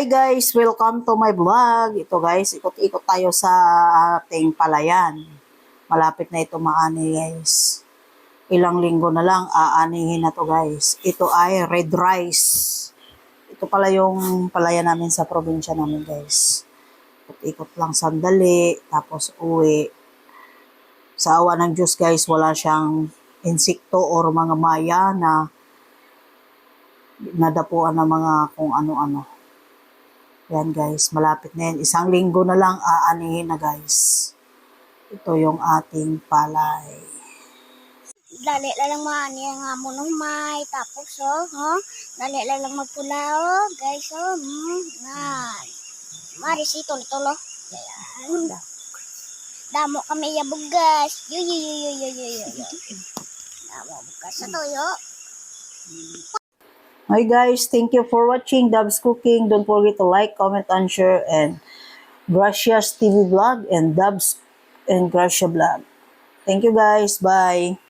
Hi guys! Welcome to my vlog. Ito guys, ikot-ikot tayo sa ating palayan. Malapit na ito maani guys. Ilang linggo na lang aanihin na to guys. Ito ay red rice. Ito pala yung palayan namin sa probinsya namin guys. Ikot-ikot lang sandali, tapos uwi. Sa awa ng Diyos guys, wala siyang insekto or mga maya na nadapuan ng mga kung ano-ano. Yan guys, malapit na yan. Isang linggo na lang aanihin na guys. Ito yung ating palay. Dali lang maani nga mo nung may tapos dali lang magpula guys na marisito tulo yan damo kami ya bugas yo damo bugas sa toyo. Hi guys, thank you for watching Dabs Cooking. Don't forget to like, comment, and share, and Gracias TV Vlog and Dabs and Gracia Vlog. Thank you guys. Bye.